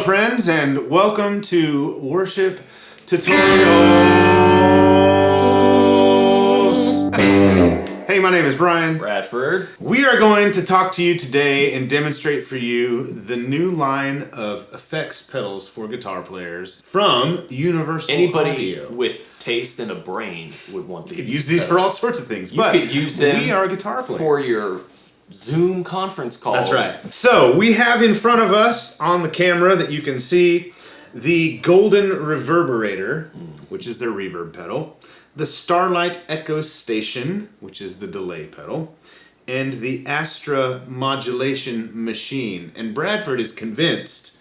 friends, and welcome to Worship Tutorials. Hey, my name is Brian. Bradford. We are going to talk to you today and demonstrate for you the new line of effects pedals for guitar players from Universal Anybody Audio. with taste and a brain would want these. You could use these for all sorts of things, You could use them we are guitar players. For your Zoom conference calls. That's right. So we have in front of us on the camera that you can see the Golden Reverberator, which is their reverb pedal, the Starlight Echo Station, which is the delay pedal, and the Astra Modulation Machine. And Bradford is convinced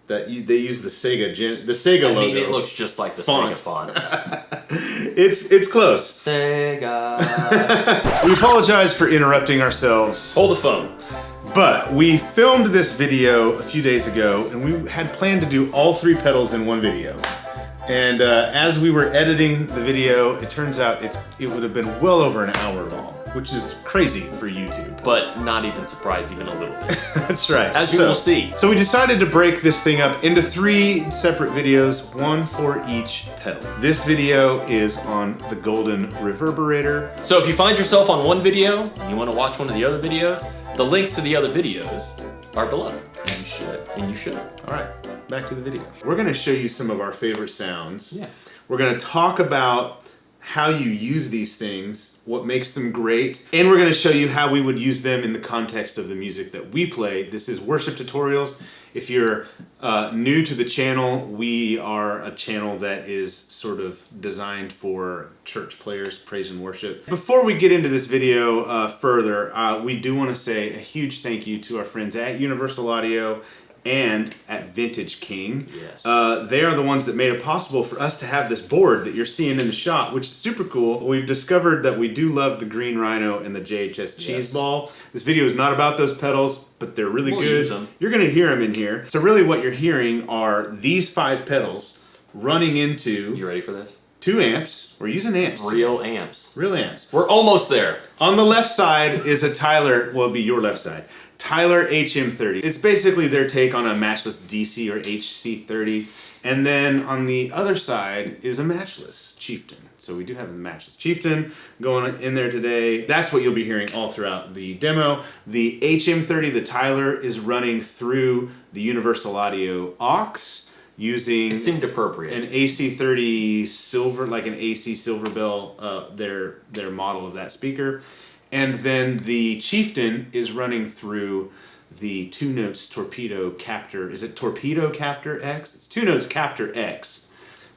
that they use the Sega logo. I mean, it looks just like the Sega font. It's close. Sega. We apologize for interrupting ourselves. Hold the phone. But we filmed this video a few days ago, and we had planned to do all three pedals in one video. And as we were editing the video, it turns out it would have been well over an hour long, which is crazy for YouTube. But not even surprised even a little bit. That's right. As you will see. So we decided to break this thing up into 3 separate videos, one for each pedal. This video is on the Golden Reverberator. So if you find yourself on one video and you want to watch one of the other videos, the links to the other videos are below. And you should. And you should. All right, back to the video. We're going to show you some of our favorite sounds. Yeah. We're going to talk about how you use these things, what makes them great, and we're going to show you how we would use them in the context of the music that we play. This is Worship Tutorials. If you're new to the channel, we are a channel that is sort of designed for church players, praise and worship. Before we get into this video further, we do want to say a huge thank you to our friends at Universal Audio and at Vintage King. Yes. They are the ones that made it possible for us to have this board that you're seeing in the shot, which is super cool. We've discovered that we do love the Green Rhino and the JHS Cheese Ball. This video is not about those pedals, but they're really good. Use them. You're going to hear them in here. So really what you're hearing are these 5 pedals running into... You ready for this? 2 amps. We're using amps. Real amps. Real amps. We're almost there. On the left side is a Tyler, well, it'll be your left side, Tyler HM30. It's basically their take on a matchless DC or HC30. And then on the other side is a matchless Chieftain. So we do have a matchless Chieftain going in there today. That's what you'll be hearing all throughout the demo. The HM30, the Tyler, is running through the Universal Audio aux, using It seemed appropriate. an AC30 silver, like an AC Silver Bell, their model of that speaker. And then the Chieftain is running through the 2 Notes Torpedo Captor. Is it Torpedo Captor X? It's 2 Notes Captor X,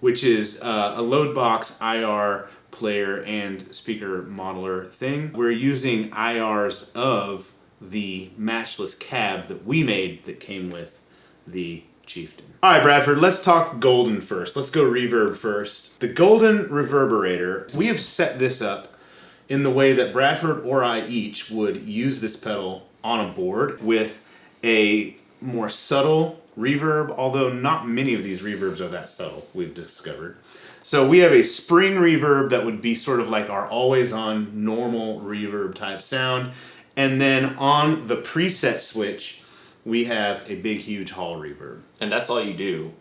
which is a load box IR player and speaker modeler thing. We're using IRs of the matchless cab that we made that came with the Chieftain. All right, Bradford, let's talk Golden first. Let's go reverb first. The Golden Reverberator, we have set this up in the way that Bradford or I each would use this pedal on a board with a more subtle reverb, although not many of these reverbs are that subtle, we've discovered. So we have a spring reverb that would be sort of like our always-on normal reverb type sound. And then on the preset switch, we have a big, huge hall reverb. And that's all you do.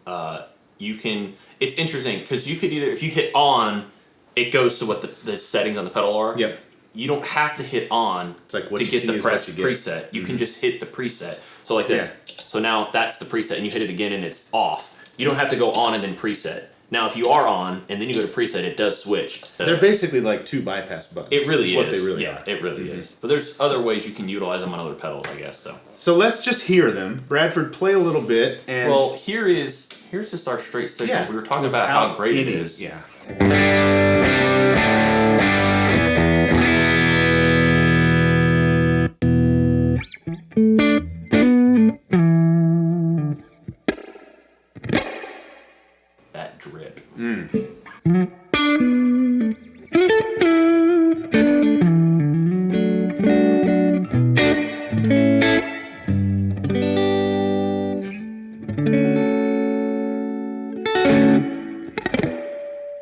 It's interesting, because you could either, if you hit on, it goes to what the settings on the pedal are. Yep. You don't have to hit on It's like what to you get see the is what you get. preset. You can just hit the preset. So like this. Yeah. So now that's the preset, and you hit it again and it's off. You don't have to go on and then preset. Now if you are on and then you go to preset, it does switch. They're basically like 2 bypass buttons. It really is. is. What they really yeah, are. it really is. But there's other ways you can utilize them on other pedals, I guess. So let's just hear them. Bradford, play a little bit. And Well, here's just our straight signal. yeah, We were talking about how without great any- it is. Yeah. That drip.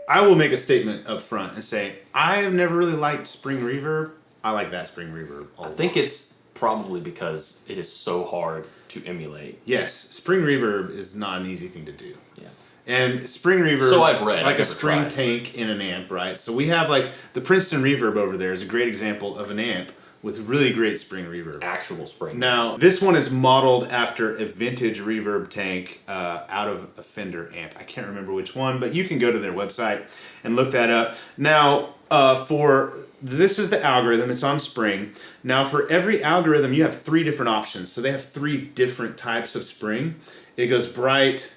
I will make a statement up front and say I have never really liked spring reverb. I like that spring reverb. I think it's probably because it is so hard to emulate. Yes, spring reverb is not an easy thing to do. Yeah. And spring reverb, So I've read, like I've a never spring tried. tank in an amp, right? So we have like the Princeton Reverb over there is a great example of an amp with really great spring reverb. Actual spring. Now, this one is modeled after a vintage reverb tank out of a Fender amp. I can't remember which one, but you can go to their website and look that up. Now, this is the algorithm. It's on spring. Now, for every algorithm, you have 3 different options. So they have 3 different types of spring. It goes bright,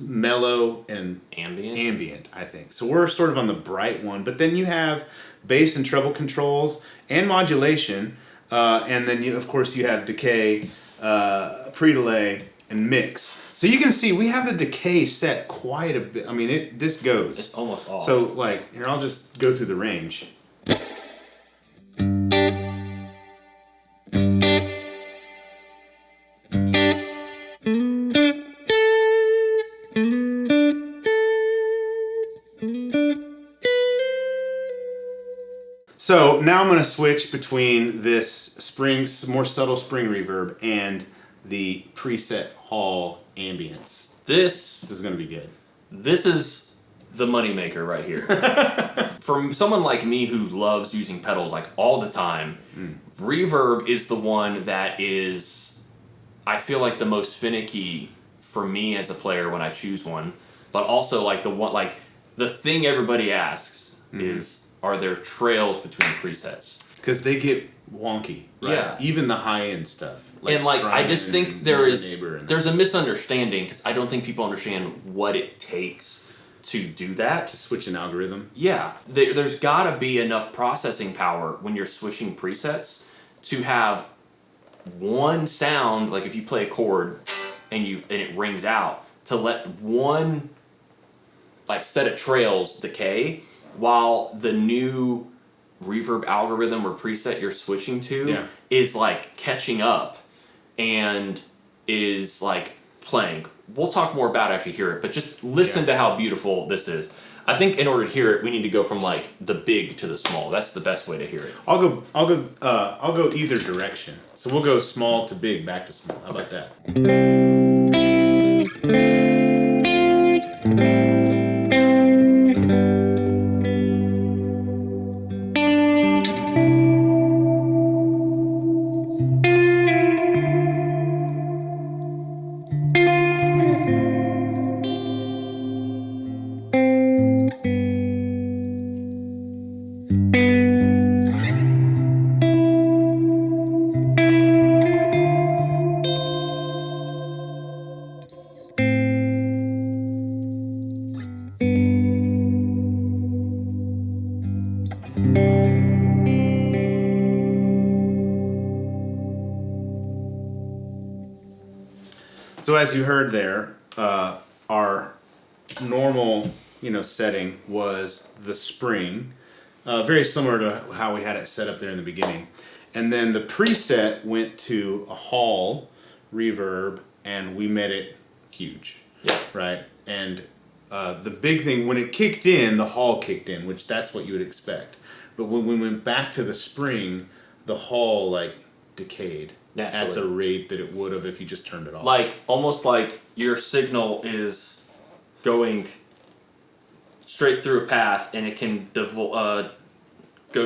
mellow, and ambient, I think. So we're sort of on the bright one. But then you have bass and treble controls and modulation. And then, of course, you have decay, pre-delay, and mix. So you can see we have the decay set quite a bit. I mean, this goes. It's almost off. So, like, here, I'll just go through the range. So now I'm going to switch between this more subtle spring reverb and the preset hall ambience. This is going to be good. This is the moneymaker right here. From someone like me who loves using pedals like all the time, reverb is the one that is, I feel like, the most finicky for me as a player when I choose one, but also like the thing everybody asks is, are there trails between presets? Because they get wonky, right? Yeah. Even the high-end stuff. And like, I just think there's a misunderstanding, because I don't think people understand what it takes to do that. To switch an algorithm? Yeah. There's gotta be enough processing power when you're switching presets to have one sound, like if you play a chord and it rings out, to let one like set of trails decay while the new reverb algorithm or preset you're switching to is like catching up and is like playing. We'll talk more about it after you hear it, but just listen to how beautiful this is. I think in order to hear it, we need to go from like the big to the small. That's the best way to hear it. I'll go either direction. So we'll go small to big, back to small. How about that? So as you heard there, our normal, setting was the spring, very similar to how we had it set up there in the beginning. And then the preset went to a hall reverb, and we made it huge. Yeah. Right? And the big thing, when it kicked in, the hall kicked in, which that's what you would expect. But when we went back to the spring, the hall, decayed. Naturally. At the rate that it would have if you just turned it off. Almost like your signal is going straight through a path, and it can go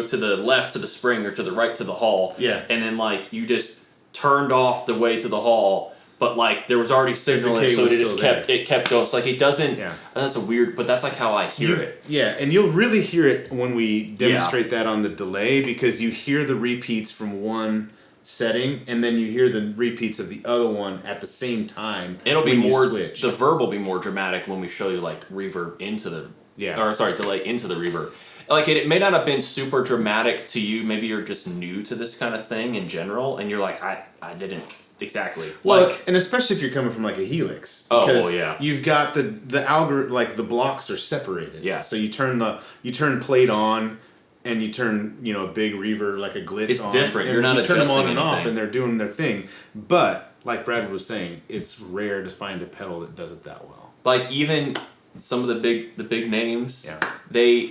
to the left to the spring or to the right to the hall. Yeah. And then you just turned off the way to the hall, but there was already signal, and so it just kept going. So it doesn't. Yeah. That's weird, but that's how I hear it. Yeah, and you'll really hear it when we demonstrate that on the delay, because you hear the repeats from one setting, and then you hear the repeats of the other one at the same time. It'll be more switch. The verb will be more dramatic when we show you reverb into the delay into the reverb. It may not have been super dramatic to you. Maybe you're just new to this kind of thing in general, and you're I didn't exactly. Well, and especially if you're coming from a helix. Oh, yeah. You've got the algorithm, the blocks are separated. Yeah. So you turn plate on, and you turn, a big reverb, a glitz it's on. It's different. You're not adjusting turn them on anything. and off, and they're doing their thing. But, like Brad was saying, it's rare to find a pedal that does it that well. Even some of the big names, they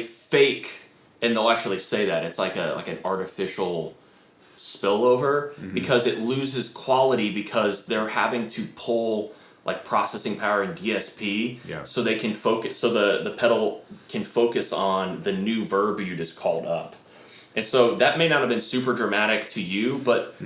fake, and they'll actually say that. It's an artificial spillover because it loses quality because they're having to pull like processing power and DSP so they can focus, so the pedal can focus on the new verb you just called up. And so that may not have been super dramatic to you, but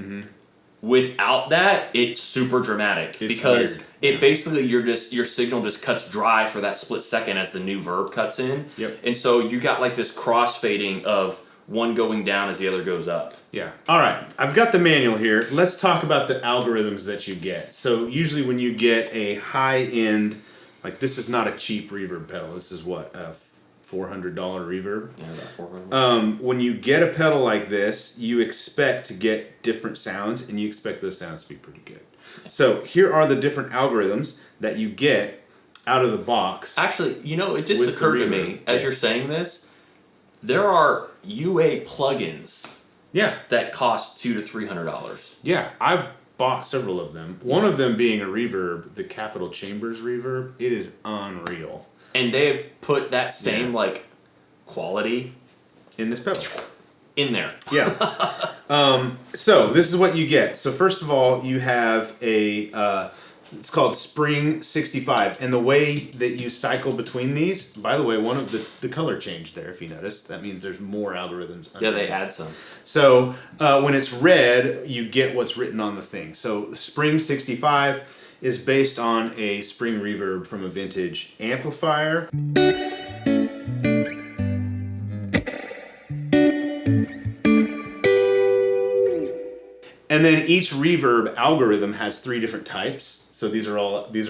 without that, it's super dramatic because it basically your signal just cuts dry for that split second as the new verb cuts in. And so you got like this crossfading of one going down as the other goes up. All right, I've got the manual here. Let's talk about the algorithms that you get. So usually when you get a high-end, like this is not a cheap reverb pedal. This is what, a $400 reverb? Yeah, about $400. When you get a pedal like this, you expect to get different sounds, and you expect those sounds to be pretty good. So here are the different algorithms that you get out of the box. Actually, it just occurred to me as you're saying this, there are UA plugins that cost $200 to $300. Yeah, I've bought several of them. One of them being a reverb, the Capital Chambers reverb. It is unreal. And they've put that same quality in this pedal. In there. So this is what you get. So first of all, you have a it's called Spring 65, and the way that you cycle between these, by the way, one of the color changed there, if you noticed. That means there's more algorithms. Yeah, they add some. So when it's red, you get what's written on the thing. So Spring 65 is based on a spring reverb from a vintage amplifier. And then each reverb algorithm has 3 different types. So these are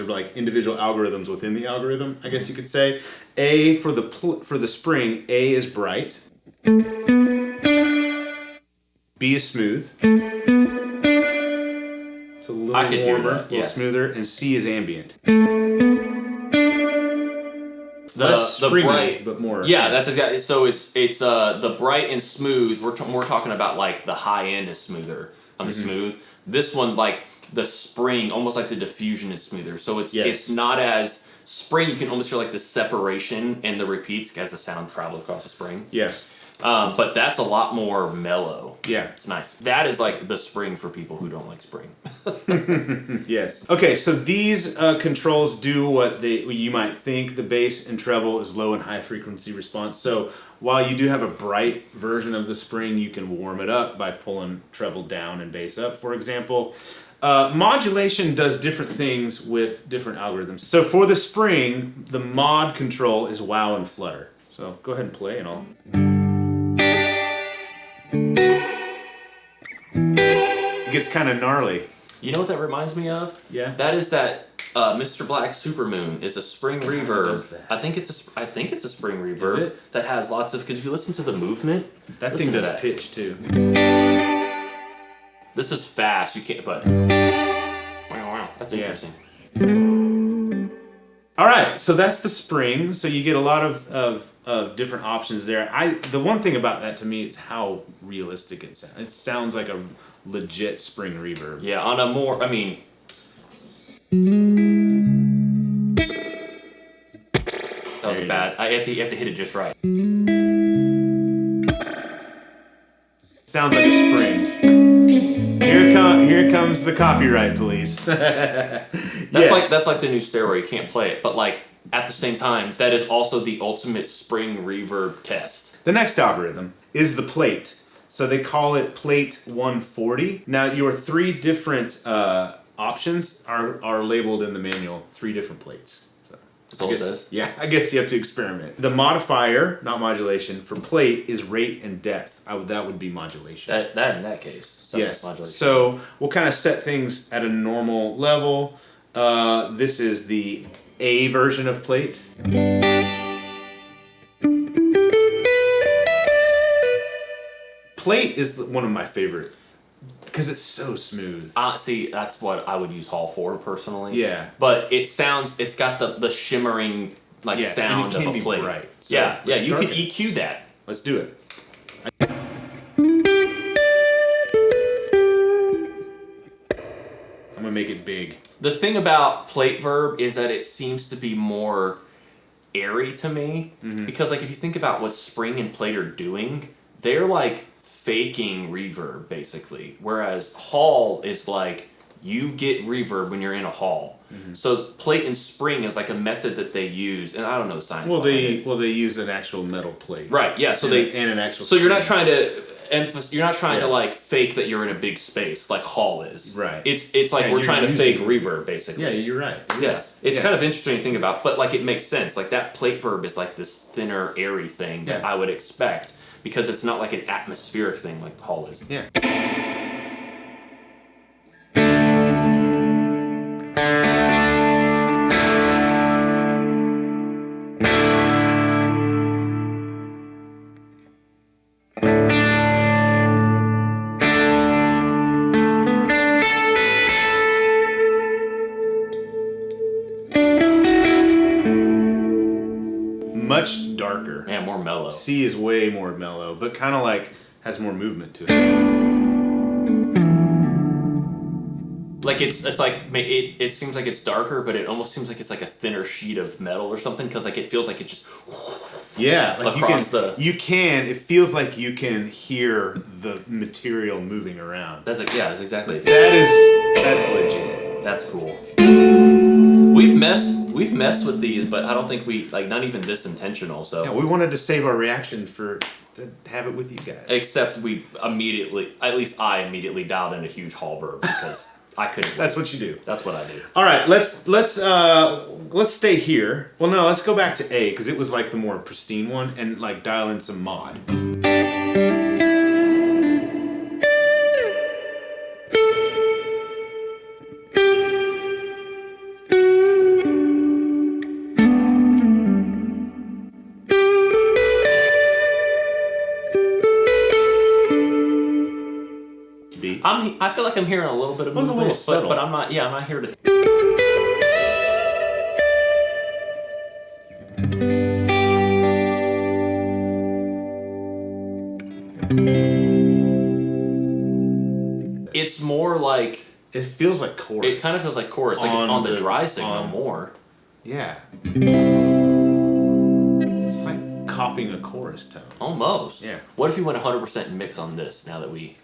like individual algorithms within the algorithm, I guess you could say. A for the spring, A is bright. B is smooth. So a little warmer, a little smoother, and C is ambient. Less springy, bright, but more. Yeah, that's exactly. So it's the bright and smooth. We're talking about like the high end is smoother. Smooth. This one, like the spring, almost like the diffusion is smoother. So it's not as spring. You can almost feel like the separation and the repeats as the sound travels across the spring. But that's a lot more mellow. It's nice. That is like the spring for people who don't like spring. Yes. Okay, so these controls do what you might think. The bass and treble is low and high frequency response. So while you do have a bright version of the spring, you can warm it up by pulling treble down and bass up, for example. Modulation does different things with different algorithms. So for the spring, the mod control is wow and flutter. So go ahead and play and all. It gets kind of gnarly. You know what that reminds me of? Yeah. That is that Mr. Black Supermoon is a spring reverb. I think it's a spring reverb. Is it? That has lots of, because if you listen to the movement, that thing does pitch too. This is fast. You can't, but wow, that's interesting. All right, so that's the spring. So you get a lot of different options there. The one thing about that to me is how realistic it sounds. It sounds like a legit spring reverb. Yeah, on a more, that was a bad. You have to hit it just right. Sounds like a spring. Here comes the copyright police. That's like the new stereo. You can't play it, but like at the same time, that is also the ultimate spring reverb test. The next algorithm is the plate. So they call it plate 140. Now your 3 different options are labeled in the manual. 3 different plates. So that's all it says? Yeah, I guess you have to experiment. The modifier, not modulation, for plate is rate and depth. That would be modulation. That in that case. Yes. Like modulation. So we'll kind of set things at a normal level. This is the A version of plate. Plate is one of my favorite because it's so smooth. See, that's what I would use Hall for personally. Yeah. But it's got the shimmering sound and it can of a plate. Bright. So you can EQ that. Let's do it. I'm gonna make it big. The thing about plate verb is that it seems to be more airy to me because like if you think about what spring and plate are doing, they're like faking reverb basically, whereas hall is like you get reverb when you're in a hall. So plate and spring is like a method that they use, and I don't know the science. Well, they use an actual metal plate. Right. Yeah. So and an actual. So you're not trying to you're not trying to like fake that you're in a big space like hall is. Right. It's like we're trying to fake reverb basically. Yeah, you're right. It's kind of interesting to think about, but like it makes sense. Like that plate verb is like this thinner, airy thing that I would expect because it's not like an atmospheric thing like hall is. Yeah. Much darker. Yeah, more mellow. C is way more mellow, but kind of like has more movement to it. Like it seems like it's darker, but it almost seems like it's like a thinner sheet of metal or something because like it feels like it just like across it feels like you can hear the material moving around. That's exactly it. That's legit. That's cool. We've messed with these, but I don't think we like not even this intentional. So yeah, we wanted to save our reaction to have it with you guys. Except I immediately dialed in a huge hall verb because I couldn't. That's what you do. That's what I do. All right, let's stay here. Well, no, let's go back to A because it was like the more pristine one, and like dial in some mod. I feel like I'm hearing a little bit of movement, a little subtle. but I'm not. Yeah, I'm not here to. It's more like it feels like chorus. It kind of feels like chorus, like it's on the dry signal more. Yeah. It's like copying a chorus tone. Almost. Yeah. What if you went 100% mix on this? Now that we.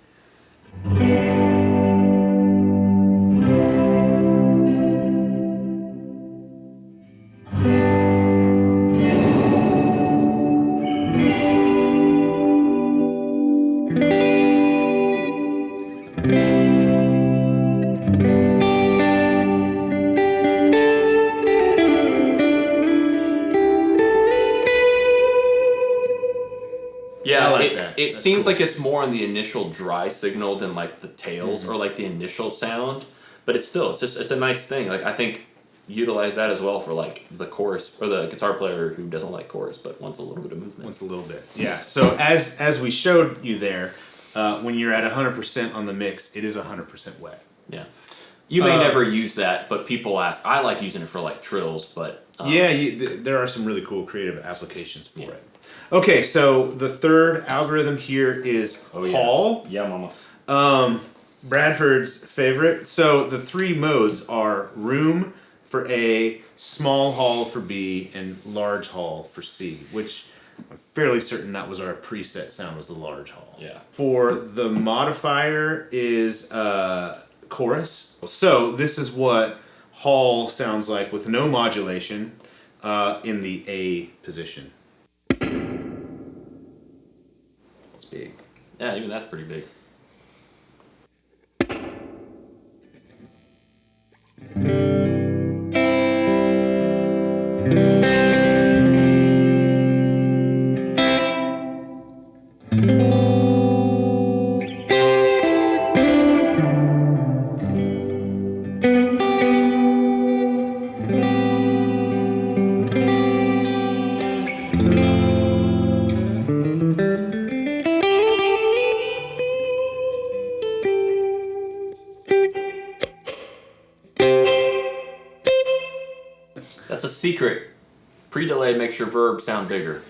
Yeah, I like that. It seems cool. Like it's more on the initial dry signal than like the tails or like the initial sound, but it's a nice thing. Like I think utilize that as well for like the chorus or the guitar player who doesn't like chorus but wants a little bit of movement. Wants a little bit. Yeah. So as we showed you there, when you're at 100% on the mix, it is 100% wet. Yeah. You may never use that, but people ask. I like using it for like trills, but there are some really cool creative applications for it. Okay, so the third algorithm here is hall. Yeah, mama. Bradford's favorite. So the three modes are room for A, small hall for B, and large hall for C, which I'm fairly certain that was our preset sound was the large hall. Yeah. For the modifier is chorus. So this is what hall sounds like with no modulation in the A position. It's big. Yeah, even that's pretty big. That's a secret. Pre-delay makes your verb sound bigger.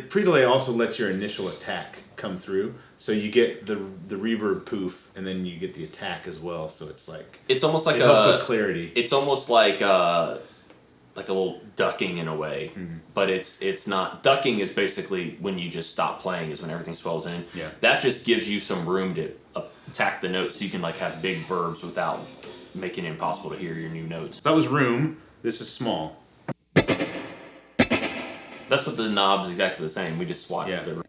Pre-delay also lets your initial attack come through, so you get the reverb poof, and then you get the attack as well. So it's like it's almost like it helps with clarity. It's almost like like a little ducking in a way, but it's not. Ducking is basically when you just stop playing, is when everything swells in. Yeah. That just gives you some room to attack the notes, so you can like have big verbs without making it impossible to hear your new notes. So that was room. This is small. That's what the knob's exactly the same. We just swapped the.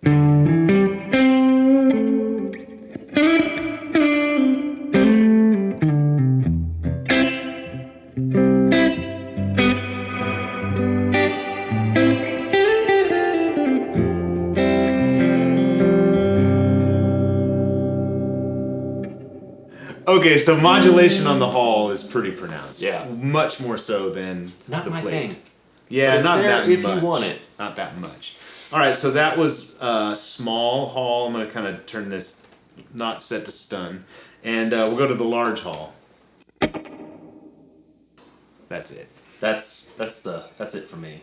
Okay, so modulation on the hall is pretty pronounced. Yeah. Much more so than Not the my plate. thing. Yeah, But not it's there that if much. you want it. Not that much. All right, so that was small hall. I'm going to kind of turn this not set to stun. And we'll go to the large hall. That's it. That's it for me.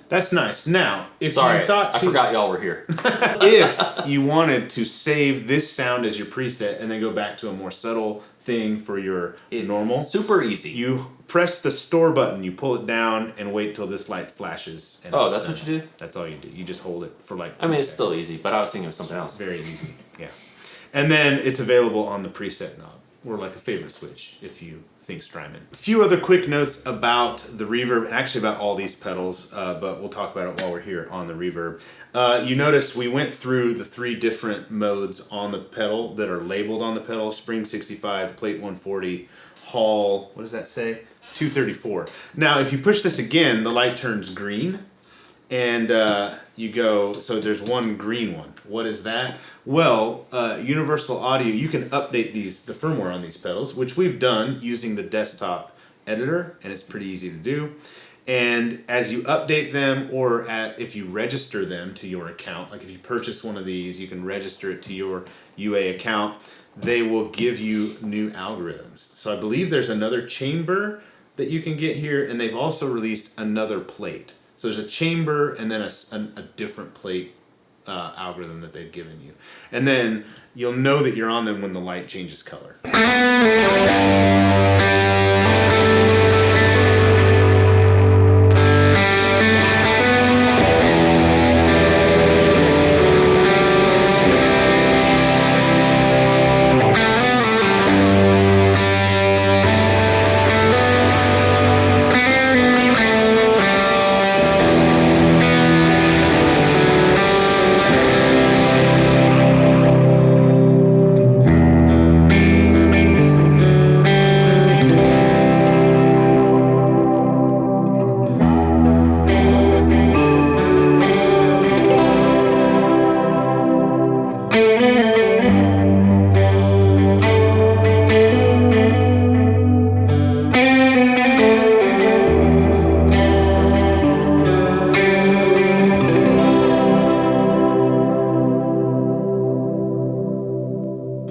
That's nice. Now, if Sorry, you thought I forgot y'all were here. if you wanted to save this sound as your preset and then go back to a more subtle thing for your normal, super easy. you press the store button, you pull it down, and wait till this light flashes. And Oh, it's that's done. what you do? That's all you do. You just hold it for like 2 I mean, it's seconds. still easy, but I was thinking of something else. Very easy, yeah. And then it's available on the preset knob, or like a favorite switch if you think Strymon. A few other quick notes about the reverb, and actually about all these pedals, but we'll talk about it while we're here on the reverb. You noticed we went through the 3 different modes on the pedal that are labeled on the pedal: Spring 65, Plate 140, Hall, what does that say? 234. Now, if you push this again, the light turns green. And you go, so there's one green one. What is that? Well, Universal Audio, you can update the firmware on these pedals, which we've done using the desktop editor, and it's pretty easy to do. And as you update them, or if you register them to your account, like if you purchase one of these, you can register it to your UA account, they will give you new algorithms. So I believe there's another chamber that you can get here, and they've also released another plate. So there's a chamber and then a different plate algorithm that they've given you. And then you'll know that you're on them when the light changes color.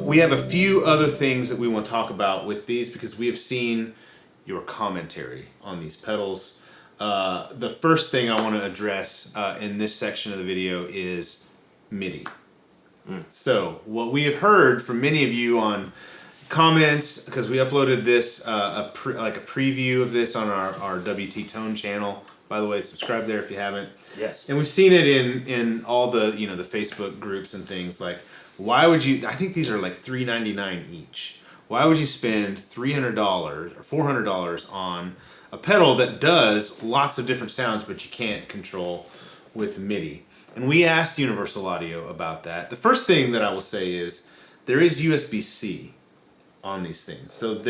We have a few other things that we want to talk about with these because we have seen your commentary on these pedals. The first thing I want to address in this section of the video is MIDI. So what we have heard from many of you on comments, because we uploaded this, like a preview of this on our WT Tone channel. By the way, subscribe there if you haven't. Yes. And we've seen it in all the the Facebook groups and things like, why would you? I think these are like $3.99 each. Why would you spend $300 or $400 on a pedal that does lots of different sounds, but you can't control with MIDI? And we asked Universal Audio about that. The first thing that I will say is there is USB-C on these things. So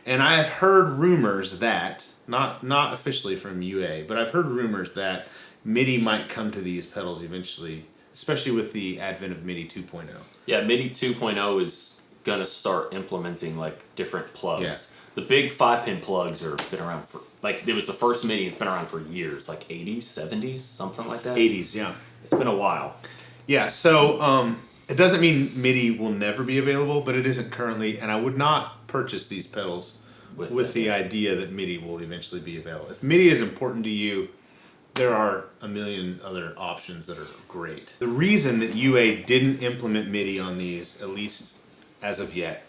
and I have heard rumors that not officially from UA, but I've heard rumors that MIDI might come to these pedals eventually, especially with the advent of MIDI 2.0. Yeah, MIDI 2.0 is gonna start implementing like different plugs. Yeah. The big 5-pin plugs are been around for like it was the first MIDI. It's been around for years, like 80s, 70s, something like that. 80s, yeah. It's been a while. Yeah, so it doesn't mean MIDI will never be available, but it isn't currently, and I would not purchase these pedals with the idea that MIDI will eventually be available. If MIDI is important to you, there are a million other options that are great. The reason that UA didn't implement MIDI on these, at least as of yet,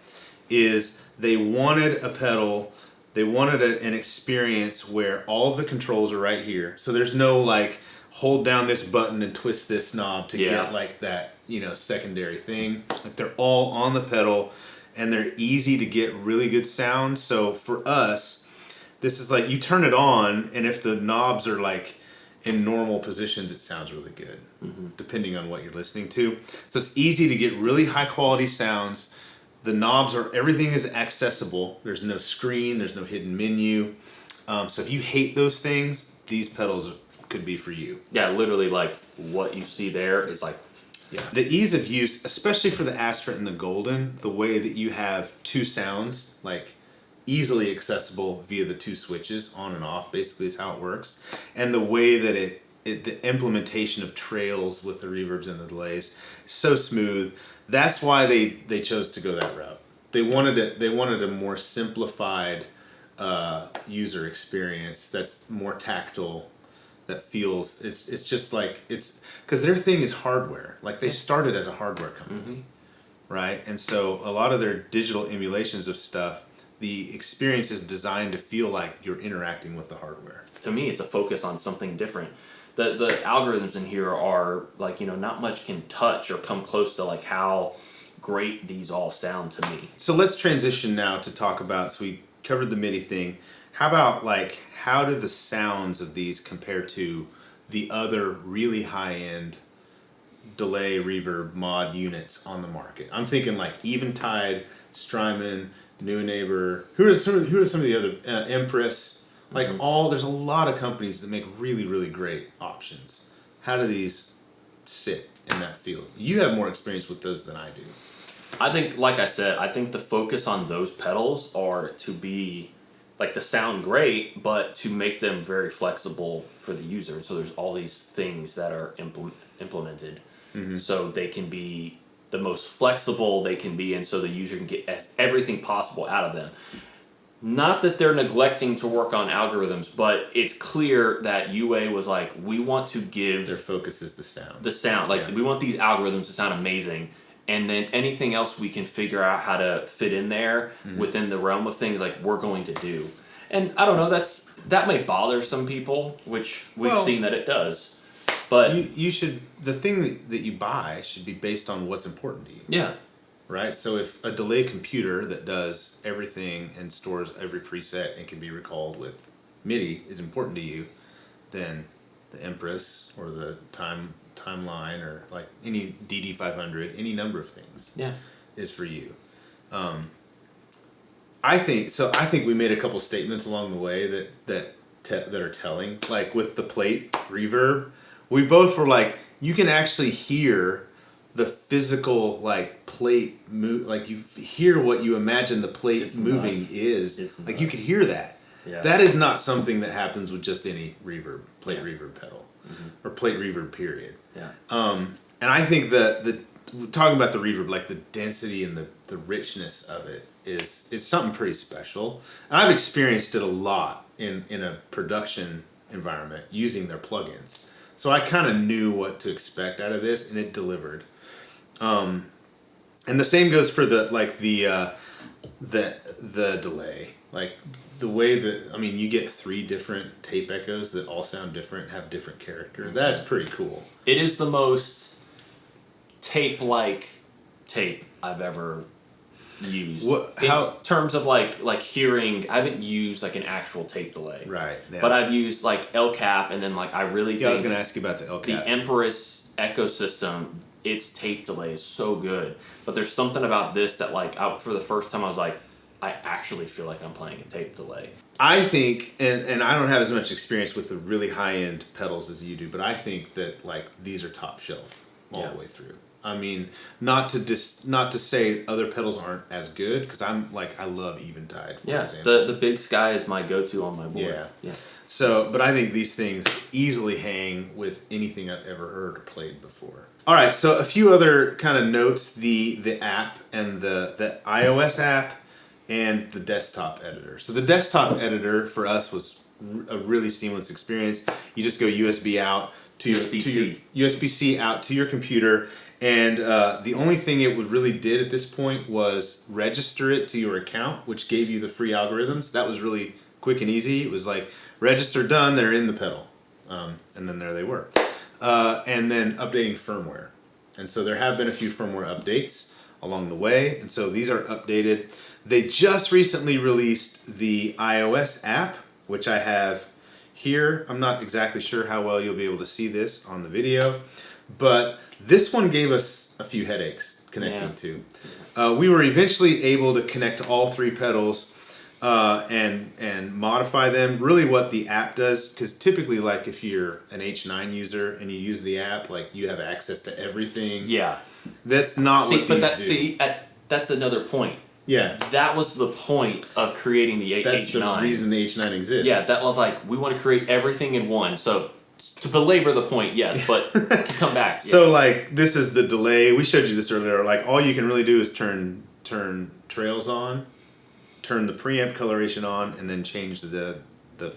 is they wanted a pedal, they wanted an experience where all of the controls are right here. So there's no like, hold down this button and twist this knob to get like that, secondary thing. Like they're all on the pedal and they're easy to get really good sound. So for us, this is like you turn it on and if the knobs are like in normal positions, it sounds really good, depending on what you're listening to. So it's easy to get really high quality sounds. The knobs everything is accessible. There's no screen, there's no hidden menu. So if you hate those things, these pedals could be for you. Yeah, literally like what you see there is like... Yeah. The ease of use, especially for the Astra and the Golden, the way that you have two sounds, like easily accessible via the two switches, on and off, basically is how it works. And the way that the implementation of trails with the reverbs and the delays, so smooth. That's why they chose to go that route. They wanted a more simplified user experience that's more tactile, that feels it's just like it's because their thing is hardware. Like they started as a hardware company, right? And so a lot of their digital emulations of stuff, the experience is designed to feel like you're interacting with the hardware. To me, it's a focus on something different. The algorithms in here are like, not much can touch or come close to like how great these all sound to me. So let's transition now to talk about, so we covered the MIDI thing. How about like, how do the sounds of these compare to the other really high-end delay, reverb, mod units on the market? I'm thinking like Eventide, Strymon, New Neighbor. Who are some of the other, Empress? Like there's a lot of companies that make really, really great options. How do these sit in that field? You have more experience with those than I do. I think, like I said, I think the focus on those pedals are to be, like, to sound great, but to make them very flexible for the user. So there's all these things that are implemented so they can be the most flexible they can be, and so the user can get everything possible out of them. Not that they're neglecting to work on algorithms, but it's clear that UA was like, we want to give... Their focus is the sound. The sound. Like, we want these algorithms to sound amazing. And then anything else we can figure out how to fit in there within the realm of things, like, we're going to do. And I don't know, that may bother some people, which we've seen that it does. But you should... The thing that you buy should be based on what's important to you. Yeah. Right? So if a delay computer that does everything and stores every preset and can be recalled with MIDI is important to you, then the Empress or the Timeline or like any DD500, any number of things is for you. I think we made a couple statements along the way that are telling. Like with the plate reverb, we both were like, you can actually hear the physical like plate move, like you hear what you imagine the plate moving is. It's like you can hear that. Yeah. That is not something that happens with just any reverb, plate reverb pedal, or plate reverb period. Yeah. And I think that talking about the reverb, like the density and the richness of it is something pretty special. And I've experienced it a lot in a production environment using their plugins. So I kind of knew what to expect out of this, and it delivered. And the same goes for the delay. Like the way that, you get 3 different tape echoes that all sound different, have different character. That's pretty cool. It is the most tape-like tape I've ever used. In terms of like hearing, I haven't used like an actual tape delay. Right. Yeah. But I've used like El Cap, and then like I really think... I was going to ask you about the El Cap. The Empress ecosystem, its tape delay is so good. But there's something about this that like, for the first time I was like, I actually feel like I'm playing a tape delay. I think, and I don't have as much experience with the really high-end pedals as you do, but I think that like these are top shelf all the way through. I mean, not to say other pedals aren't as good, because I'm like, I love Eventide, for example. The Big Sky is my go-to on my board. Yeah. So, but I think these things easily hang with anything I've ever heard or played before. All right, so a few other kind of notes: the app and the iOS app and the desktop editor. So the desktop editor for us was a really seamless experience. You just go USB out to your USB-C out to your computer. And the only thing it would really did at this point was register it to your account, which gave you the free algorithms. That was really quick and easy. It was like, register done, they're in the pedal. And then there they were. And then updating firmware. And so there have been a few firmware updates along the way. And so these are updated. They just recently released the iOS app, which I have here. I'm not exactly sure how well you'll be able to see this on the video, but this one gave us a few headaches connecting to. We were eventually able to connect all three pedals and modify them. Really what the app does, because typically like if you're an H9 user and you use the app, like you have access to everything. Yeah. That's not what these do. That's another point. Yeah. That was the point of creating the H9. That's the reason the H9 exists. Yeah, that was like, we want to create everything in one. So to belabor the point, yes, but come back. Yeah. So like this is the delay. We showed you this earlier. Like all you can really do is turn trails on, turn the preamp coloration on, and then change the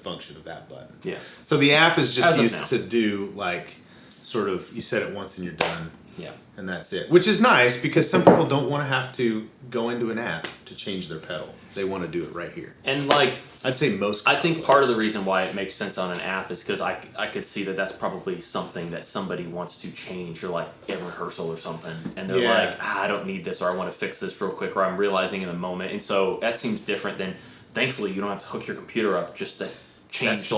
function of that button. Yeah. So the app is just used to do like sort of, you set it once and you're done. Yeah. And that's it. Which is nice because some people don't want to have to go into an app to change their pedal. They want to do it right here. And like, I'd say most. I think part of the reason why it makes sense on an app is because I could see that that's probably something that somebody wants to change, or like at rehearsal or something, and they're like, I don't need this, or I want to fix this real quick, or I'm realizing in the moment, and so that seems different than. Thankfully, you don't have to hook your computer up just to change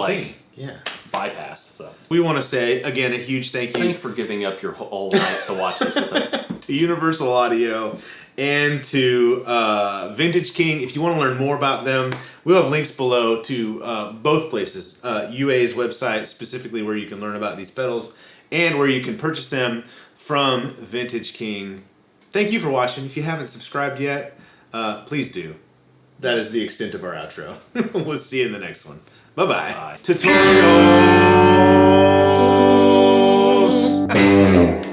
bypass. So we want to say again a huge thank you. Thanks for giving up your whole night to watch this with us. To Universal Audio and to Vintage King. If you want to learn more about them, we'll have links below to both places. UA's website, specifically where you can learn about these pedals, and where you can purchase them from Vintage King. Thank you for watching. If you haven't subscribed yet, please do. That is the extent of our outro. We'll see you in the next one. Bye-bye. Bye. Tutorial!